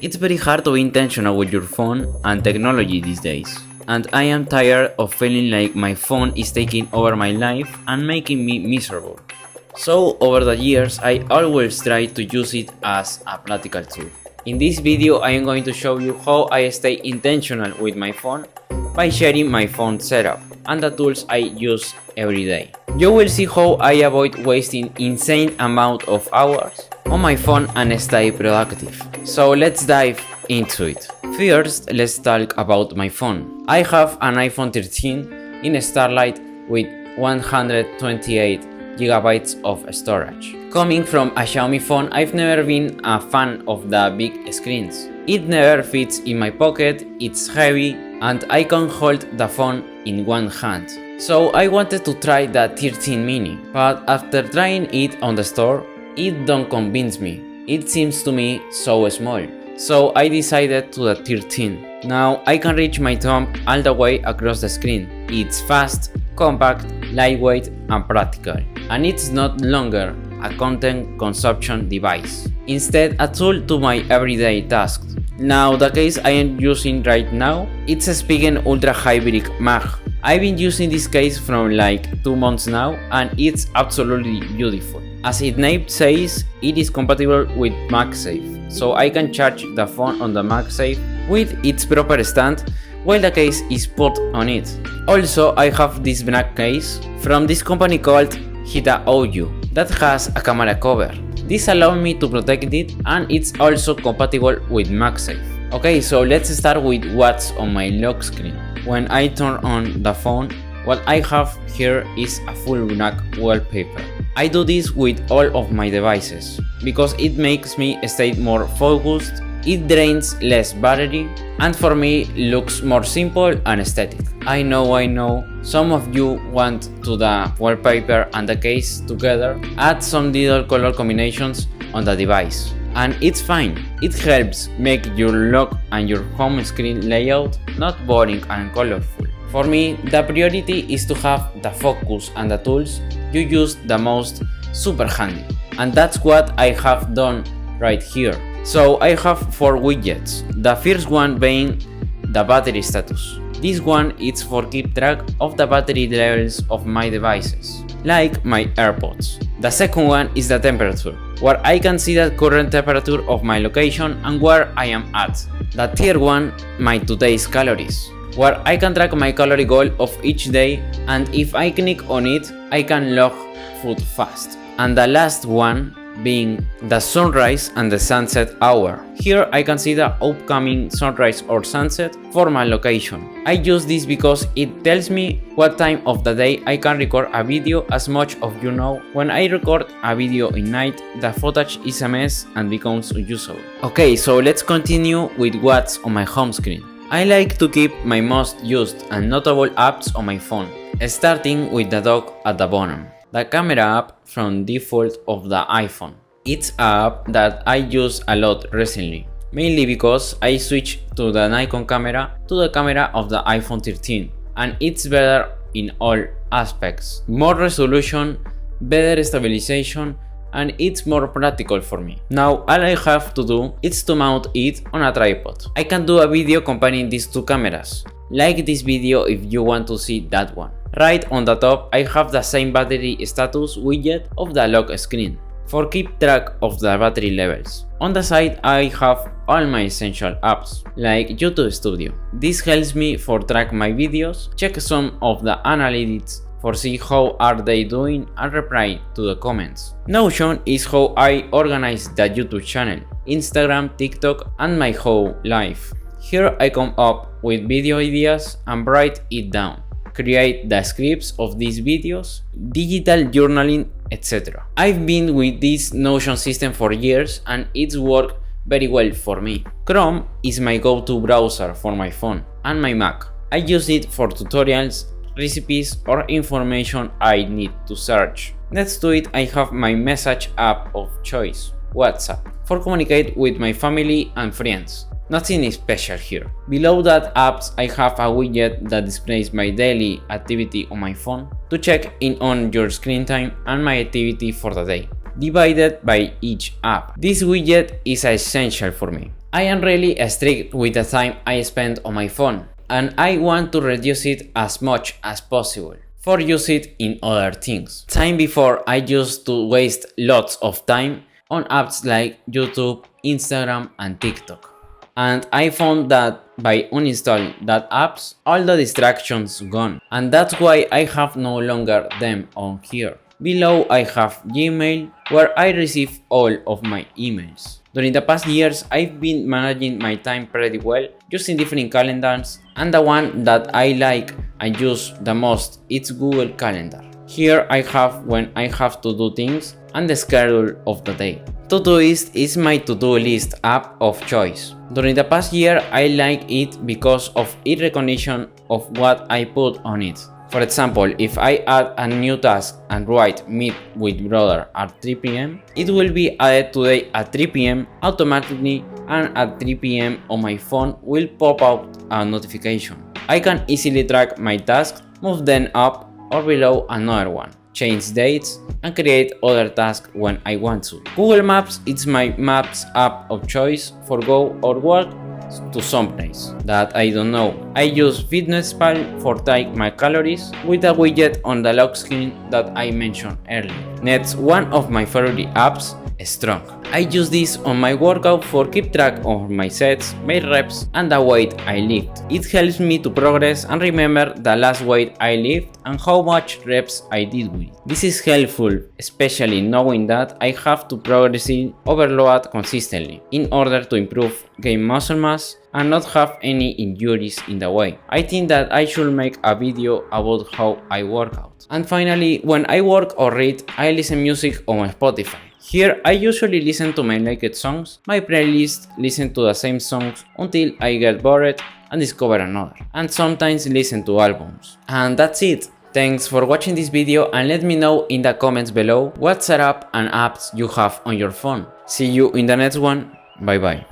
It's very hard to be intentional with your phone and technology these days, and I am tired of feeling like my phone is taking over my life and making me miserable. So over the years I always try to use it as a practical tool. In this video I am going to show you how I stay intentional with my phone by sharing my phone setup and the tools I use every day. You will see how I avoid wasting insane amount of hours on my phone and stay productive. So let's dive into it. First, let's talk about my phone. I have an iPhone 13 in Starlight with 128 GB of storage. Coming from a Xiaomi phone, I've never been a fan of the big screens. It never fits in my pocket, it's heavy, and I can hold the phone in one hand. So I wanted to try the 13 mini, but after trying it on the store, it don't convince me. It seems to me so small. So I decided to the 13. Now I can reach my thumb all the way across the screen. It's fast, compact, lightweight and practical. And it's not longer a content consumption device. Instead, a tool to my everyday tasks. Now the case I am using right now, it's a Spigen Ultra Hybrid Mag. I've been using this case from like 2 months now and it's absolutely beautiful. As its name says, it is compatible with MagSafe, so I can charge the phone on the MagSafe with its proper stand while the case is put on it. Also, I have this black case from this company called Hitaoyu that has a camera cover. This allows me to protect it and it's also compatible with MagSafe. Okay, so let's start with what's on my lock screen. When I turn on the phone, what I have here is a full black wallpaper. I do this with all of my devices because it makes me stay more focused, it drains less battery, and for me looks more simple and aesthetic. I know, some of you want to the wallpaper and the case together, add some little color combinations on the device. And it's fine, it helps make your lock and your home screen layout not boring and colorful. For me, the priority is to have the focus and the tools you use the most super handy. And that's what I have done right here. So I have 4 widgets, the first one being the battery status. This one is for keep track of the battery levels of my devices, like my AirPods. The second one is the temperature, where I can see the current temperature of my location and where I am at. The third one, my today's calories, where I can track my calorie goal of each day, and if I click on it, I can log food fast. And the last one being the sunrise and the sunset hour. Here I can see the upcoming sunrise or sunset for my location. I use this because it tells me what time of the day I can record a video. As much of you know, when I record a video in night, the footage is a mess and becomes unusable. Okay, so let's continue with what's on my home screen. I like to keep my most used and notable apps on my phone, starting with the dog at the bottom. The camera app from default of the iPhone. It's an app that I use a lot recently, mainly because I switched to the Nikon camera to the camera of the iPhone 13 and it's better in all aspects. More resolution, better stabilization, and it's more practical for me. Now all I have to do is to mount it on a tripod. I can do a video comparing these two cameras. Like this video if you want to see that one. Right on the top I have the same battery status widget of the lock screen for keep track of the battery levels. On the side I have all my essential apps like YouTube Studio. This helps me for track my videos, check some of the analytics for see how are they doing and reply to the comments. Notion is how I organize the YouTube channel, Instagram, TikTok and my whole life. Here I come up with video ideas and write it down, create the scripts of these videos, digital journaling, etc. I've been with this Notion system for years and it's worked very well for me. Chrome is my go-to browser for my phone and my Mac. I use it for tutorials, recipes or information I need to search. Next to it I have my message app of choice, WhatsApp, for communicate with my family and friends. Nothing special here. Below that apps I have a widget that displays my daily activity on my phone to check in on your screen time and my activity for the day, divided by each app. This widget is essential for me. I am really strict with the time I spend on my phone, and I want to reduce it as much as possible for use it in other things. Time before I used to waste lots of time on apps like YouTube, Instagram and TikTok. And I found that by uninstalling that apps, all the distractions gone. And that's why I have no longer them on here. Below I have Gmail, where I receive all of my emails. During the past years, I've been managing my time pretty well, using different calendars, and the one that I like and use the most is Google Calendar. Here I have when I have to do things and the schedule of the day. Todoist is my to-do list app of choice. During the past year, I like it because of its recognition of what I put on it. For example, if I add a new task and write meet with brother at 3 p.m, it will be added today at 3 p.m. automatically, and at 3 p.m. on my phone will pop out a notification. I can easily track my tasks, move them up or below another one, change dates and create other tasks when I want to. Google Maps is my maps app of choice for go or work to some place that I don't know. I use FitnessPal for track my calories with a widget on the lock screen that I mentioned earlier. Next, one of my favorite apps, Strong. I use this on my workout for keep track of my sets, my reps and the weight I lift. It helps me to progress and remember the last weight I lift and how much reps I did with it. This is helpful, especially knowing that I have to progressing overload consistently in order to improve gain muscle mass and not have any injuries in the way. I think that I should make a video about how I work out. And finally, when I work or read, I listen music on Spotify. Here I usually listen to my liked songs, my playlist, listen to the same songs until I get bored and discover another, and sometimes listen to albums. And that's it. Thanks for watching this video and let me know in the comments below what setup and apps you have on your phone. See you in the next one. Bye bye.